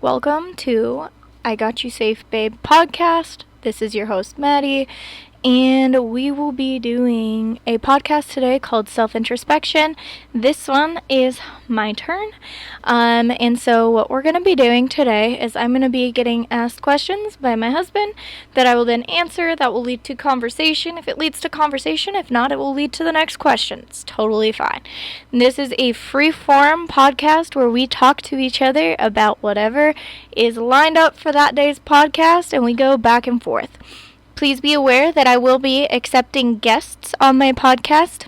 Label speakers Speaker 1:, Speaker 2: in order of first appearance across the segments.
Speaker 1: Welcome to I Got You Safe Babe podcast. This is your host, Madi, and we will be doing a podcast today called Introspection. This one is my turn. And so what we're going to be doing today is I'm going to be getting asked questions by my husband that I will then answer. That will lead to conversation. If it leads to conversation, if not, it will lead to the next question. It's totally fine. This is a free-form podcast where we talk to each other about whatever is lined up for that day's podcast, and we go back and forth. Please be aware that I will be accepting guests on my podcast,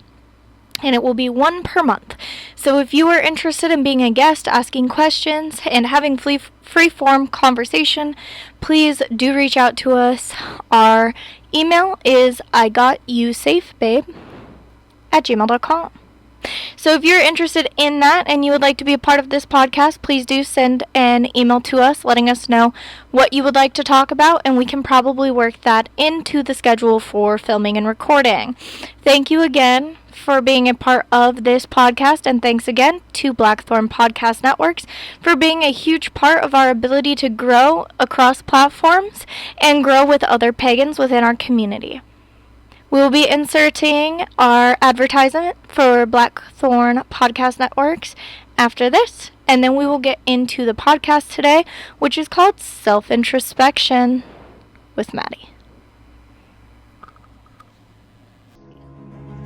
Speaker 1: and it will be one per month. So if you are interested in being a guest, asking questions, and having free-form conversation, please do reach out to us. Our email is igotyouSafeBabe@gmail.com. So if you're interested in that and you would like to be a part of this podcast, please do send an email to us letting us know what you would like to talk about, and we can probably work that into the schedule for filming and recording. Thank you again for being a part of this podcast, and thanks again to Blackthorn Podcast Networks for being a huge part of our ability to grow across platforms and grow with other pagans within our community. We will be inserting our advertisement for Blackthorn Podcast Networks after this, and then we will get into the podcast today, which is called Self-Introspection with Madi.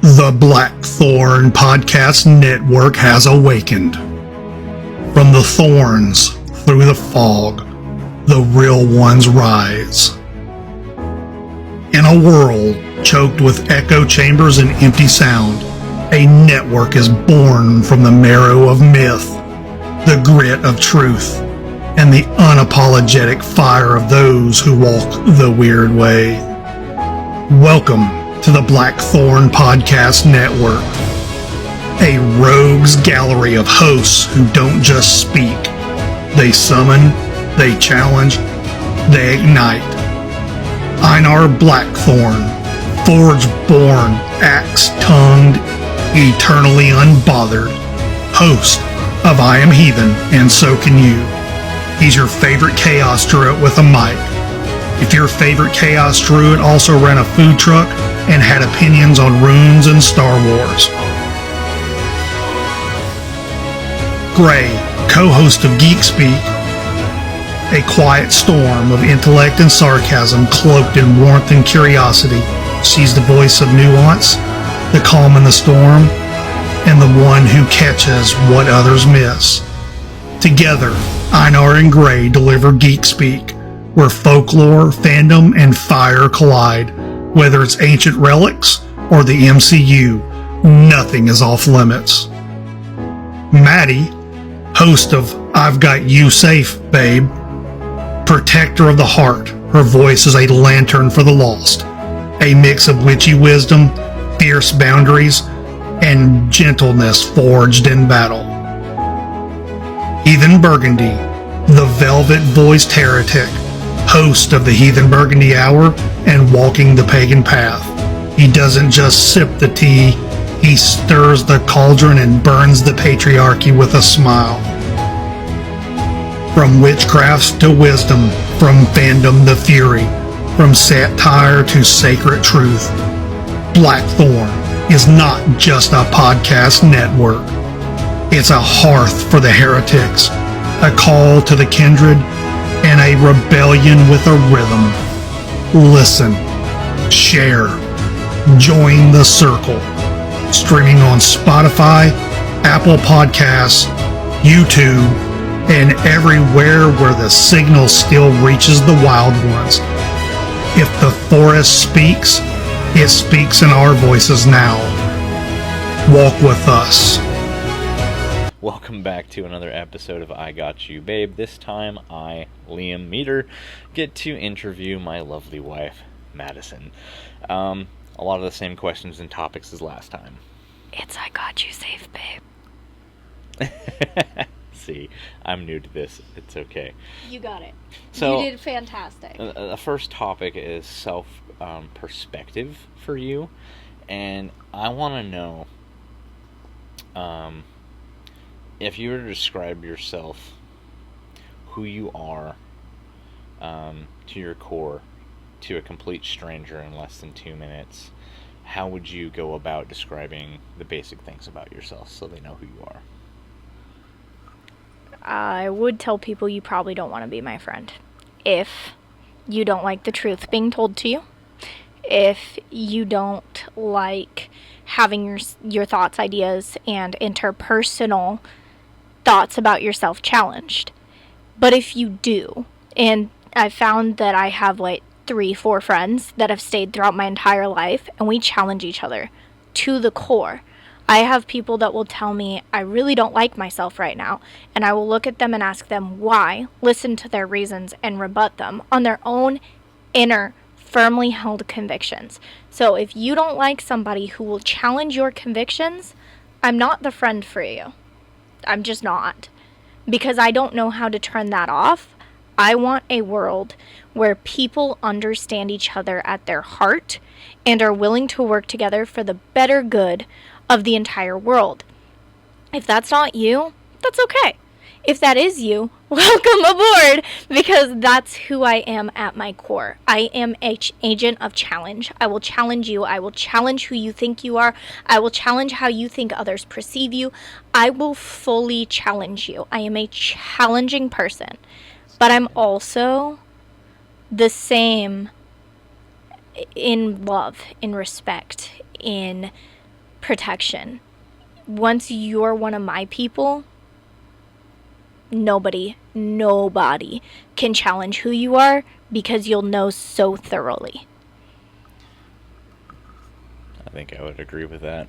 Speaker 2: The Blackthorn Podcast Network has awakened. From the thorns through the fog, the real ones rise. In a world choked with echo chambers and empty sound, a network is born from the marrow of myth, the grit of truth, and the unapologetic fire of those who walk the weird way. Welcome to the Blackthorn Podcast Network, a rogues gallery of hosts who don't just speak. They summon, they challenge, they ignite. Einar Blackthorn, forge-born, axe-tongued, eternally unbothered, host of I Am Heathen and So Can You. He's your favorite chaos druid with a mic. If your favorite chaos druid also ran a food truck and had opinions on runes and Star Wars. Gray, co-host of Geek Speak, a quiet storm of intellect and sarcasm cloaked in warmth and curiosity. She's the voice of nuance, the calm in the storm, and the one who catches what others miss. Together, Einar and Gray deliver Geek Speak, where folklore, fandom, and fire collide. Whether it's ancient relics or the MCU, nothing is off limits. Madi, host of I've Got You Safe, Babe, protector of the heart, her voice is a lantern for the lost, a mix of witchy wisdom, fierce boundaries, and gentleness forged in battle. Heathen Burgundy, the velvet-voiced heretic, host of the Heathen Burgundy Hour and Walking the Pagan Path. He doesn't just sip the tea, he stirs the cauldron and burns the patriarchy with a smile. From witchcraft to wisdom, from fandom to fury, from satire to sacred truth, Blackthorn is not just a podcast network. It's a hearth for the heretics, a call to the kindred, and a rebellion with a rhythm. Listen, share, join the circle. Streaming on Spotify, Apple Podcasts, YouTube, and everywhere where the signal still reaches the wild ones. If the forest speaks, it speaks in our voices now. Walk with us.
Speaker 3: Welcome back to another episode of I Got You Babe. This time I, Liam Meter, get to interview my lovely wife, Madison. A lot of the same questions and topics as last time.
Speaker 1: It's I Got You Safe, Babe.
Speaker 3: See, I'm new to this. It's okay.
Speaker 1: You got it.
Speaker 3: So,
Speaker 1: you did fantastic.
Speaker 3: The first topic is self-perspective for you. And I want to know, if you were to describe yourself, who you are to your core to a complete stranger in less than 2 minutes, how would you go about describing the basic things about yourself so they know who you are?
Speaker 1: I would tell people you probably don't want to be my friend. If you don't like the truth being told to you, if you don't like having your thoughts, ideas, and interpersonal thoughts about yourself challenged. But if you do, and I found that I have like 3-4 friends that have stayed throughout my entire life, and we challenge each other to the core. I have people that will tell me, I really don't like myself right now, and I will look at them and ask them why, listen to their reasons, and rebut them on their own inner, firmly held convictions. So if you don't like somebody who will challenge your convictions, I'm not the friend for you. I'm just not. Because I don't know how to turn that off. I want a world where people understand each other at their heart and are willing to work together for the better good of the entire world. If that's not you, that's okay. If that is you, welcome aboard, because that's who I am at my core. I am an agent of challenge. I will challenge you. I will challenge who you think you are. I will challenge how you think others perceive you. I will fully challenge you. I am a challenging person, but I'm also the same in love, in respect, in protection. Once you're one of my people, nobody can challenge who you are because you'll know so thoroughly.
Speaker 3: I think I would agree with that.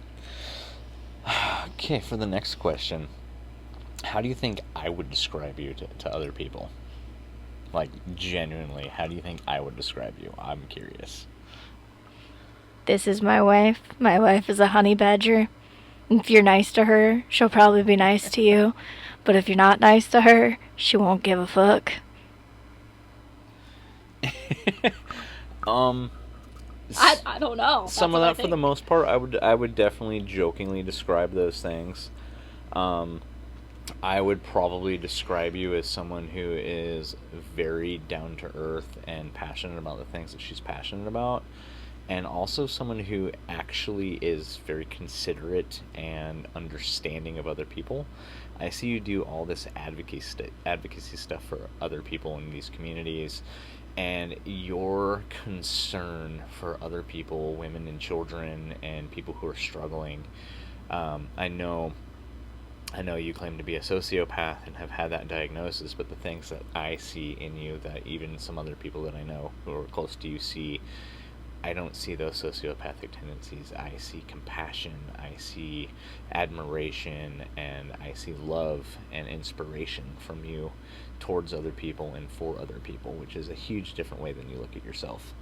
Speaker 3: Okay, for the next question, how do you think I would describe you to other people? Like, genuinely, how do you think I would describe you? I'm curious.
Speaker 1: This is my wife. My wife is a honey badger. If you're nice to her, she'll probably be nice to you. But if you're not nice to her, she won't give a fuck. I don't know.
Speaker 3: Some of that, for the most part, I would definitely jokingly describe those things. I would probably describe you as someone who is very down to earth and passionate about the things that she's passionate about, and also someone who actually is very considerate and understanding of other people. I see you do all this advocacy stuff for other people in these communities, and your concern for other people, women and children, and people who are struggling. I know you claim to be a sociopath and have had that diagnosis, but the things that I see in you that even some other people that I know who are close to you see, I don't see those sociopathic tendencies. I see compassion, I see admiration, and I see love and inspiration from you towards other people and for other people, which is a huge different way than you look at yourself.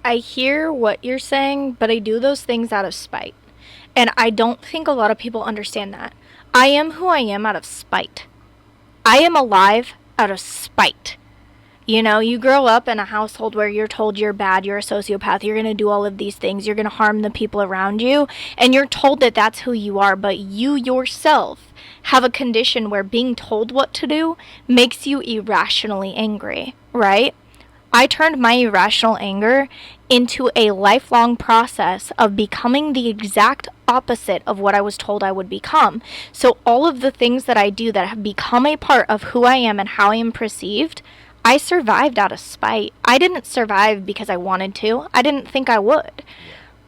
Speaker 1: I hear what you're saying, but I do those things out of spite. And I don't think a lot of people understand that. I am who I am out of spite. I am alive out of spite. You know, you grow up in a household where you're told you're bad, you're a sociopath, you're going to do all of these things, you're going to harm the people around you, and you're told that that's who you are, but you yourself have a condition where being told what to do makes you irrationally angry, right? I turned my irrational anger into a lifelong process of becoming the exact opposite of what I was told I would become. So all of the things that I do that have become a part of who I am and how I am perceived, I survived out of spite. I didn't survive because I wanted to. I didn't think I would.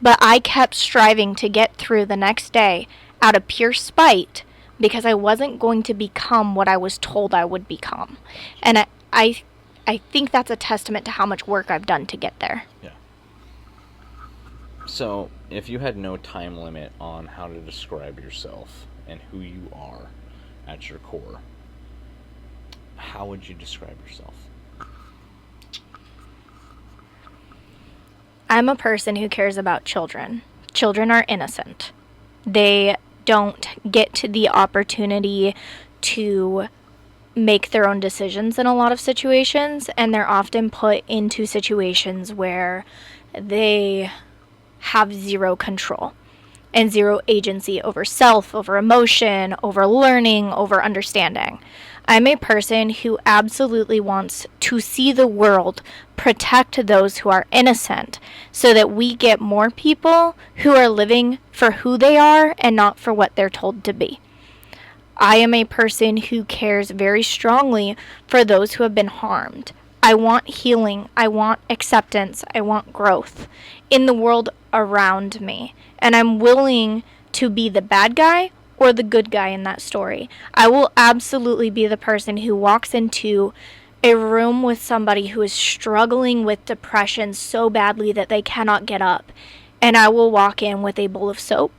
Speaker 1: But I kept striving to get through the next day out of pure spite because I wasn't going to become what I was told I would become. And I think that's a testament to how much work I've done to get there.
Speaker 3: Yeah. So, if you had no time limit on how to describe yourself and who you are at your core, how would you describe yourself?
Speaker 1: I'm a person who cares about children. Children are innocent. They don't get to the opportunity to make their own decisions in a lot of situations, and they're often put into situations where they have zero control and zero agency over self, over emotion, over learning, over understanding. I'm a person who absolutely wants to see the world protect those who are innocent so that we get more people who are living for who they are and not for what they're told to be. I am a person who cares very strongly for those who have been harmed. I want healing. I want acceptance. I want growth in the world around me. And I'm willing to be the bad guy or the good guy in that story. I will absolutely be the person who walks into a room with somebody who is struggling with depression so badly that they cannot get up. And I will walk in with a bowl of soap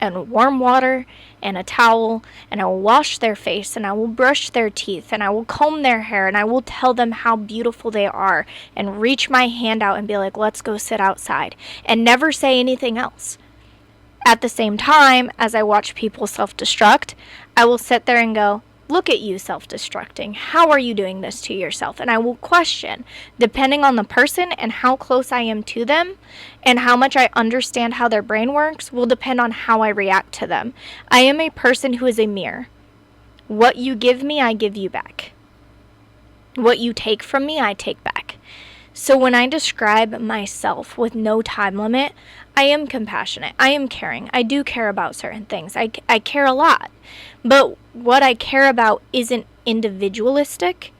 Speaker 1: and warm water and a towel, and I will wash their face, and I will brush their teeth, and I will comb their hair, and I will tell them how beautiful they are, and reach my hand out and be like, let's go sit outside, and never say anything else. At the same time, as I watch people self-destruct, I will sit there and go, look at you self-destructing. How are you doing this to yourself? And I will question, depending on the person and how close I am to them and how much I understand how their brain works will depend on how I react to them. I am a person who is a mirror. What you give me, I give you back. What you take from me, I take back. So when I describe myself with no time limit, I am compassionate. I am caring. I do care about certain things. I care a lot. But what I care about isn't individualistic.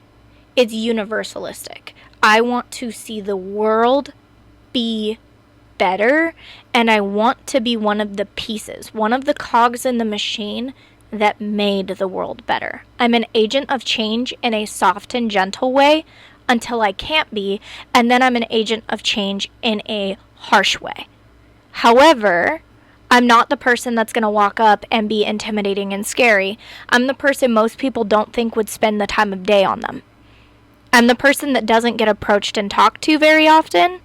Speaker 1: It's universalistic. I want to see the world be better, and I want to be one of the pieces, one of the cogs in the machine that made the world better. I'm an agent of change in a soft and gentle way until I can't be, and then I'm an agent of change in a harsh way. However, I'm not the person that's going to walk up and be intimidating and scary. I'm the person most people don't think would spend the time of day on them. I'm the person that doesn't get approached and talked to very often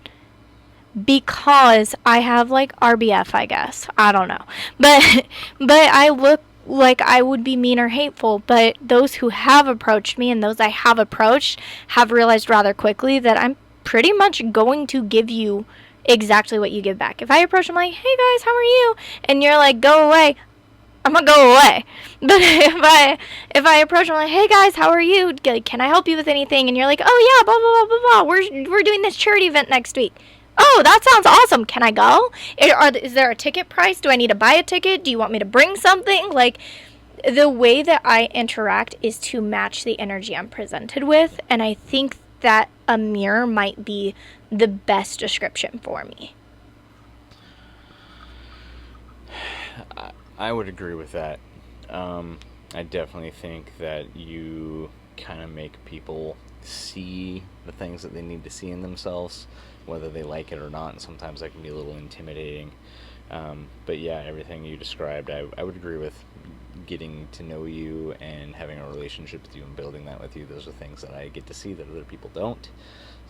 Speaker 1: because I have like RBF, I guess. I don't know. But I look like I would be mean or hateful, but those who have approached me and those I have approached have realized rather quickly that I'm pretty much going to give you exactly what you give back. If I approach them like, hey guys, how are you? And you're like, go away, I'm gonna go away. But if I approach them like, hey guys, how are you? Can I help you with anything? And you're like, oh yeah, blah blah blah blah blah. We're doing this charity event next week. Oh, that sounds awesome. Can I go? Is there a ticket price? Do I need to buy a ticket? Do you want me to bring something? Like, the way that I interact is to match the energy I'm presented with, and I think that a mirror might be the best description for me.
Speaker 3: I would agree with that. I definitely think that you kind of make people see the things that they need to see in themselves, whether they like it or not, and sometimes that can be a little intimidating. But yeah, everything you described, I would agree with. Getting to know you and having a relationship with you and building that with you, those are things that I get to see that other people don't.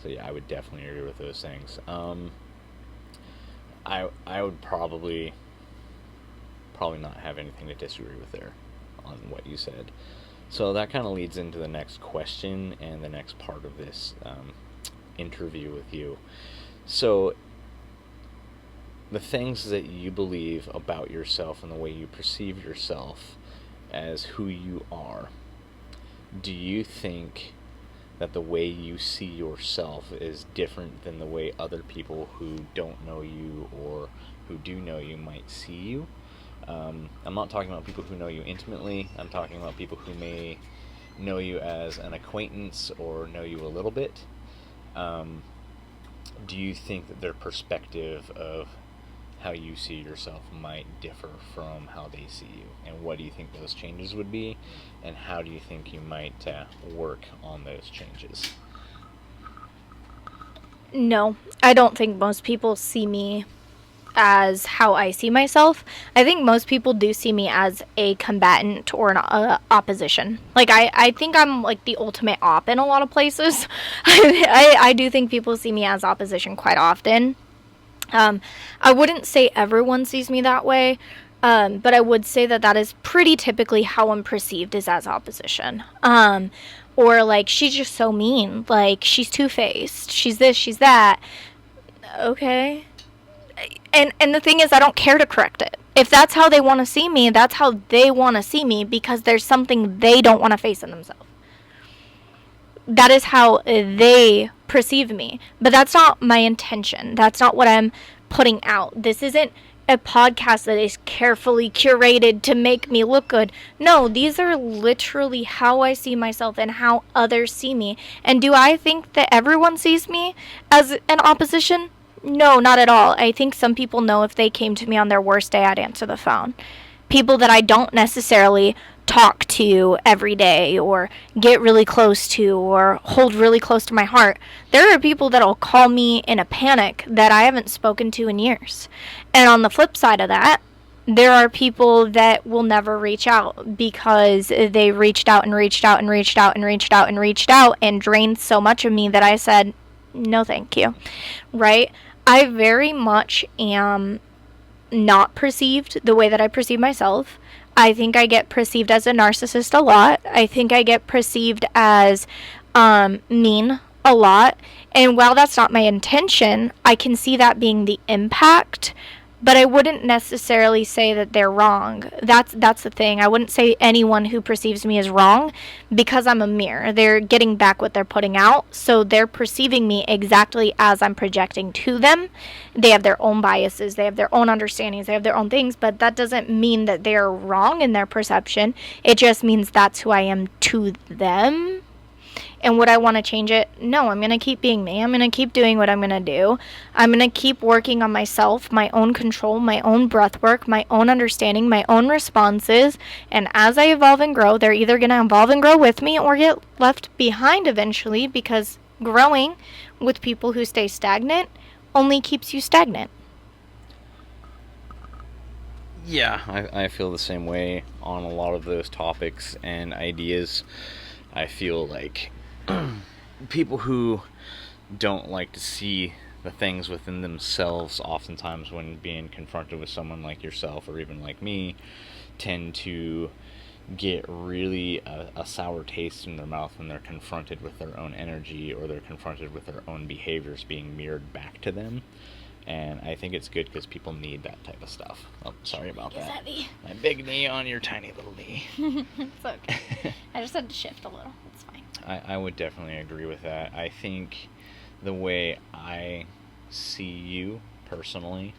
Speaker 3: So yeah, I would definitely agree with those things. I would probably not have anything to disagree with there on what you said. So that kind of leads into the next question and the next part of this interview with you. So the things that you believe about yourself and the way you perceive yourself as who you are, do you think that the way you see yourself is different than the way other people who don't know you or who do know you might see you? I'm not talking about people who know you intimately. I'm talking about people who may know you as an acquaintance or know you a little bit. Do you think that their perspective of how you see yourself might differ from how they see you? And what do you think those changes would be? And how do you think you might work on those changes?
Speaker 1: No, I don't think most people see me as how I see myself. I think most people do see me as a combatant or an opposition. Like, I think I'm like the ultimate op in a lot of places. I do think people see me as opposition quite often. I wouldn't say everyone sees me that way, but I would say that is pretty typically how I'm perceived, is as opposition. Or like, she's just so mean, like, she's two-faced, she's this, she's that. Okay. And the thing is, I don't care to correct it. If that's how they want to see me, that's how they want to see me, because there's something they don't want to face in themselves. That is how they perceive me. But that's not my intention. That's not what I'm putting out. This isn't a podcast that is carefully curated to make me look good. No, these are literally how I see myself and how others see me. And do I think that everyone sees me as an opposition? No, not at all. I think some people know if they came to me on their worst day, I'd answer the phone. People that I don't necessarily talk to every day or get really close to or hold really close to my heart. There are people that'll call me in a panic that I haven't spoken to in years. And on the flip side of that, there are people that will never reach out because they reached out and reached out and reached out and reached out and reached out and drained so much of me that I said, no thank you, right? I very much am not perceived the way that I perceive myself. I think I get perceived as a narcissist a lot. I think I get perceived as mean a lot. And while that's not my intention, I can see that being the impact. But I wouldn't necessarily say that they're wrong. That's the thing. I wouldn't say anyone who perceives me is wrong because I'm a mirror. They're getting back what they're putting out, so they're perceiving me exactly as I'm projecting to them. They have their own biases. They have their own understandings. They have their own things, but that doesn't mean that they're wrong in their perception. It just means that's who I am to them. And would I want to change it? No, I'm going to keep being me. I'm going to keep doing what I'm going to do. I'm going to keep working on myself, my own control, my own breath work, my own understanding, my own responses. And as I evolve and grow, they're either going to evolve and grow with me or get left behind eventually, because growing with people who stay stagnant only keeps you stagnant.
Speaker 3: Yeah, I feel the same way on a lot of those topics and ideas. I feel like people who don't like to see the things within themselves, oftentimes when being confronted with someone like yourself or even like me, tend to get really a sour taste in their mouth when they're confronted with their own energy or they're confronted with their own behaviors being mirrored back to them. And I think it's good because people need that type of stuff. Oh, sorry about that.
Speaker 1: Heavy.
Speaker 3: My big knee on your tiny little knee.
Speaker 1: It's okay. I just had to shift a little. It's fine.
Speaker 3: I would definitely agree with that. I think the way I see you personally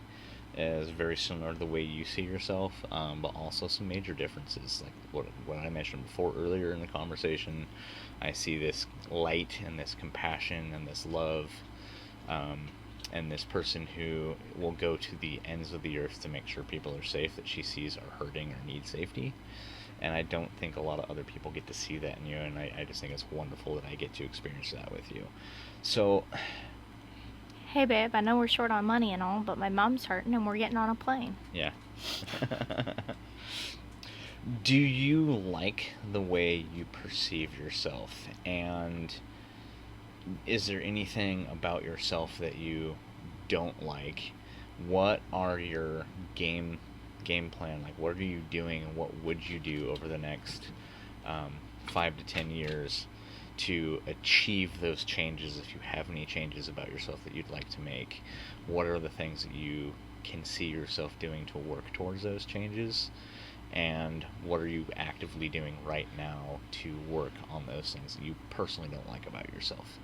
Speaker 3: is very similar to the way you see yourself, but also some major differences. Like what I mentioned before earlier in the conversation, I see this light and this compassion and this love, and this person who will go to the ends of the earth to make sure people are safe that she sees are hurting or need safety. And I don't think a lot of other people get to see that in you, and I just think it's wonderful that I get to experience that with you. So,
Speaker 1: hey babe, I know we're short on money and all, but my mom's hurting and we're getting on a plane.
Speaker 3: yeah. Do you like the way you perceive yourself? And is there anything about yourself that you don't like? What are your game plan? Like, what are you doing and what would you do over the next 5 to 10 years to achieve those changes? If you have any changes about yourself that you'd like to make, what are the things that you can see yourself doing to work towards those changes? And what are you actively doing right now to work on those things that you personally don't like about yourself?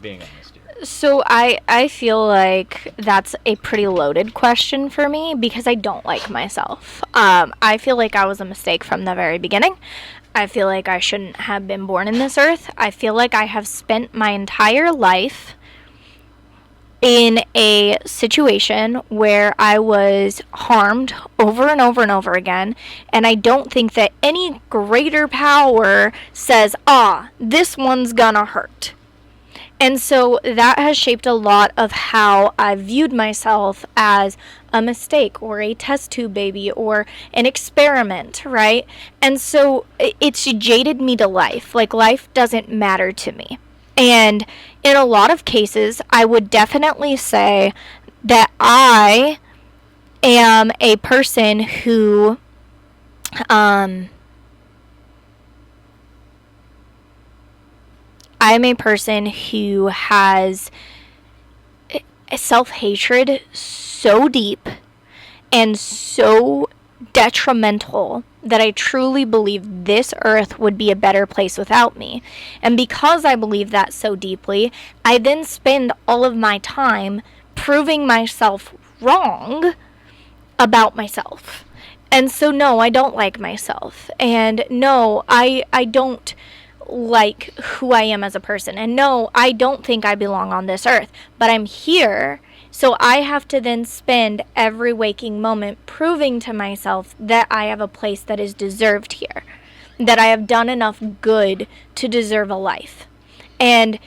Speaker 3: Being honest here.
Speaker 1: So I feel like that's a pretty loaded question for me because I don't like myself. I feel like I was a mistake from the very beginning. I feel like I shouldn't have been born in this earth. I feel like I have spent my entire life in a situation where I was harmed over and over and over again, and I don't think that any greater power says, this one's gonna hurt. And so that has shaped a lot of how I viewed myself as a mistake or a test tube baby or an experiment, right? And so it's jaded me to life. Like, life doesn't matter to me. And in a lot of cases, I would definitely say that I am a person who I'm a person who has self-hatred so deep and so detrimental that I truly believe this earth would be a better place without me. And because I believe that so deeply, I then spend all of my time proving myself wrong about myself. And so no, I don't like myself. And no, I don't like who I am as a person. And no, I don't think I belong on this earth. But I'm here, so I have to then spend every waking moment proving to myself that I have a place that is deserved here, that I have done enough good to deserve a life. And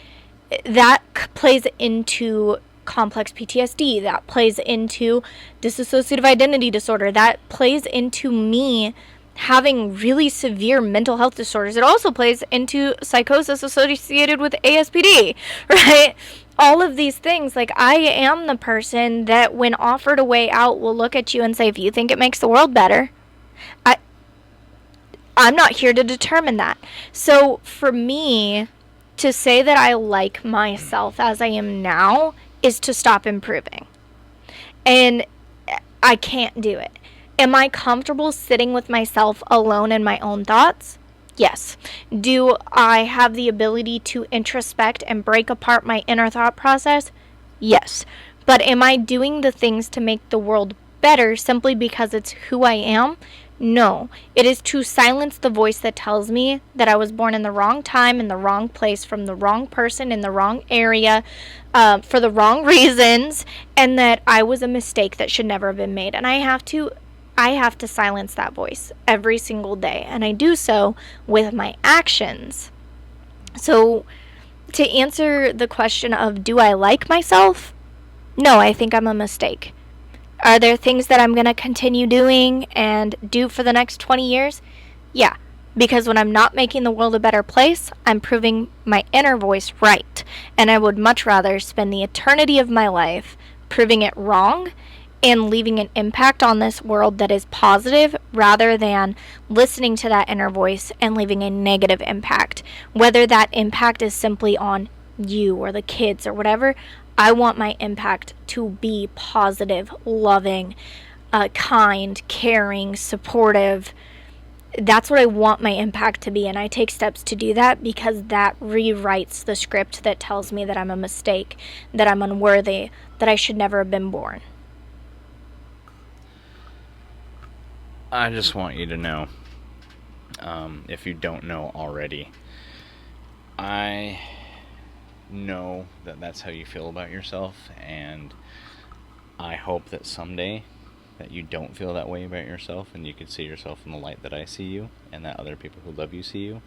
Speaker 1: that plays into complex PTSD, that plays into dissociative identity disorder, that plays into me having really severe mental health disorders. It also plays into psychosis associated with ASPD, right? All of these things, like, I am the person that when offered a way out will look at you and say, if you think it makes the world better, I'm not here to determine that. So for me to say that I like myself as I am now is to stop improving. And I can't do it. Am I comfortable sitting with myself alone in my own thoughts? Yes. Do I have the ability to introspect and break apart my inner thought process? Yes. But am I doing the things to make the world better simply because it's who I am? No. It is to silence the voice that tells me that I was born in the wrong time, in the wrong place, from the wrong person, in the wrong area, for the wrong reasons, and that I was a mistake that should never have been made. And I have to silence that voice every single day, and I do so with my actions. So to answer the question of, do I like myself? No, I think I'm a mistake. Are there things that I'm going to continue doing and do for the next 20 years? Yeah, because when I'm not making the world a better place, I'm proving my inner voice right. And I would much rather spend the eternity of my life proving it wrong and leaving an impact on this world that is positive rather than listening to that inner voice and leaving a negative impact. Whether that impact is simply on you or the kids or whatever, I want my impact to be positive, loving, kind, caring, supportive. That's what I want my impact to be, and I take steps to do that because that rewrites the script that tells me that I'm a mistake, that I'm unworthy, that I should never have been born.
Speaker 3: I just want you to know, if you don't know already, I know that that's how you feel about yourself, and I hope that someday that you don't feel that way about yourself and you can see yourself in the light that I see you and that other people who love you see you,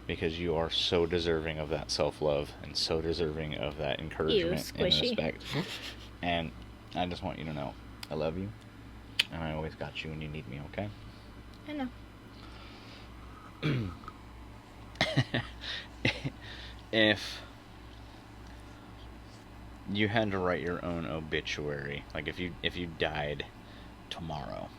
Speaker 3: because you are so deserving of that self-love and so deserving of that encouragement and respect. And I just want you to know I love you, and I always got you when you need me, okay?
Speaker 1: I know.
Speaker 3: If you had to write your own obituary, like if you died tomorrow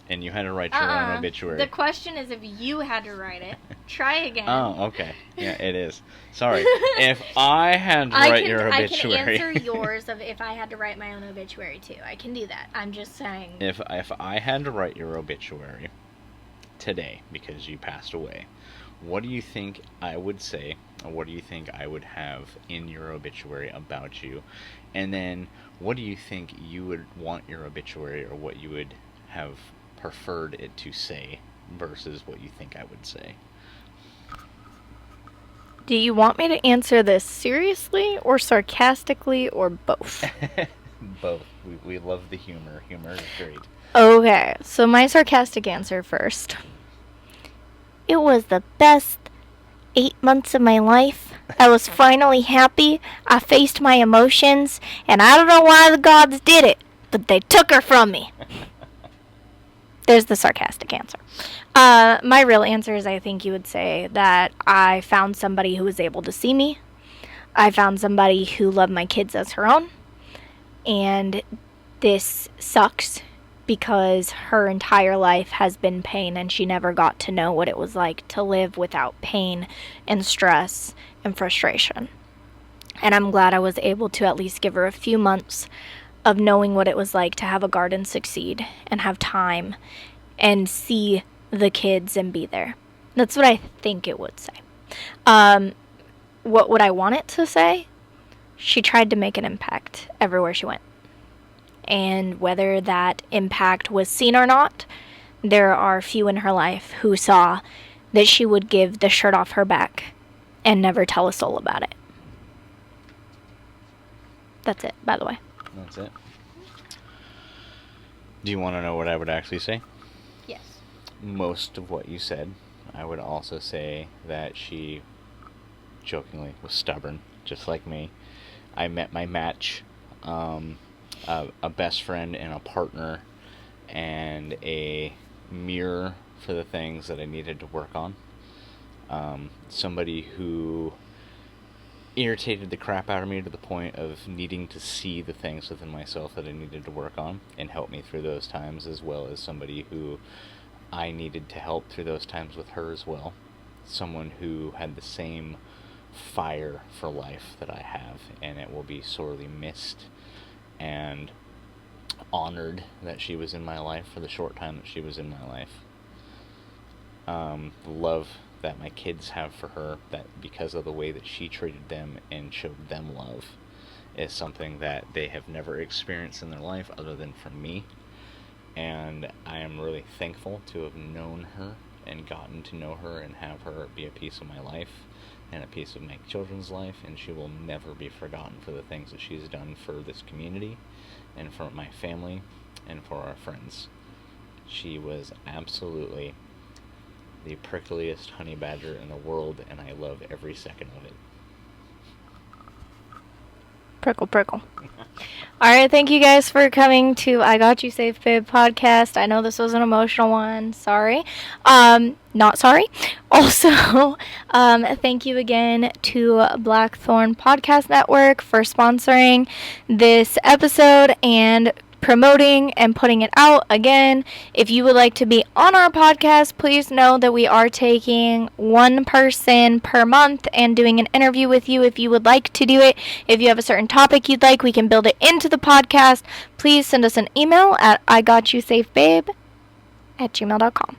Speaker 3: and you had to write your own obituary.
Speaker 1: The question is if you had to write it. Try again.
Speaker 3: Oh, okay. Yeah, it is. Sorry. If I had to write your obituary.
Speaker 1: I can answer yours of if I had to write my own obituary too. I can do that. I'm just saying.
Speaker 3: If I had to write your obituary today because you passed away, what do you think I would say, or what do you think I would have in your obituary about you? And then what do you think you would want your obituary, or what you would have preferred it to say versus what you think I would say?
Speaker 1: Do you want me to answer this seriously or sarcastically or both?
Speaker 3: Both. We love the humor. Humor is great.
Speaker 1: Okay, so my sarcastic answer first. It was the best 8 months of my life. I was finally happy. I faced my emotions, and I don't know why the gods did it, but they took her from me. There's the sarcastic answer. My real answer is I think you would say that I found somebody who was able to see me. I found somebody who loved my kids as her own. And this sucks because her entire life has been pain, and she never got to know what it was like to live without pain and stress and frustration. And I'm glad I was able to at least give her a few months of knowing what it was like to have a garden succeed and have time and see the kids and be there. That's what I think it would say. What would I want it to say? She tried to make an impact everywhere she went. And whether that impact was seen or not, there are few in her life who saw that she would give the shirt off her back and never tell a soul about it. That's it, by the way.
Speaker 3: That's it. Do you want to know what I would actually say?
Speaker 1: Yes.
Speaker 3: Most of what you said. I would also say that she, jokingly, was stubborn, just like me. I met my match, a best friend and a partner, and a mirror for the things that I needed to work on. Somebody who irritated the crap out of me to the point of needing to see the things within myself that I needed to work on and help me through those times, as well as somebody who I needed to help through those times with her as well. Someone who had the same fire for life that I have, and it will be sorely missed and honored that she was in my life for the short time that she was in my life. The love that my kids have for her, that because of the way that she treated them and showed them love, is something that they have never experienced in their life other than from me. And I am really thankful to have known her and gotten to know her and have her be a piece of my life and a piece of my children's life, and she will never be forgotten for the things that she's done for this community and for my family and for our friends. She was absolutely the prickliest honey badger in the world, and I love every second of it.
Speaker 1: Prickle, prickle. Alright, thank you guys for coming to I Got You Safe Babe podcast. I know this was an emotional one. Sorry. Not sorry. Also, thank you again to Blackthorn Podcast Network for sponsoring this episode and promoting and putting it out. Again, if you would like to be on our podcast, please know that we are taking one person per month and doing an interview with you. If you would like to do it, if you have a certain topic you'd like, we can build it into the podcast. Please send us an email at igotyouSafeBabe@gmail.com.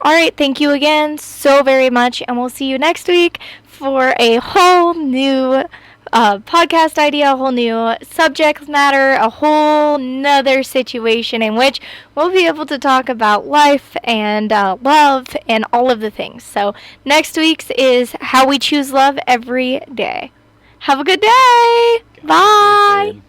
Speaker 1: Alright, thank you again so very much, and we'll see you next week for a whole new podcast idea, a whole new subject matter, a whole nother situation in which we'll be able to talk about life and love and all of the things. So next week's is how we choose love every day. Have a good day. Bye.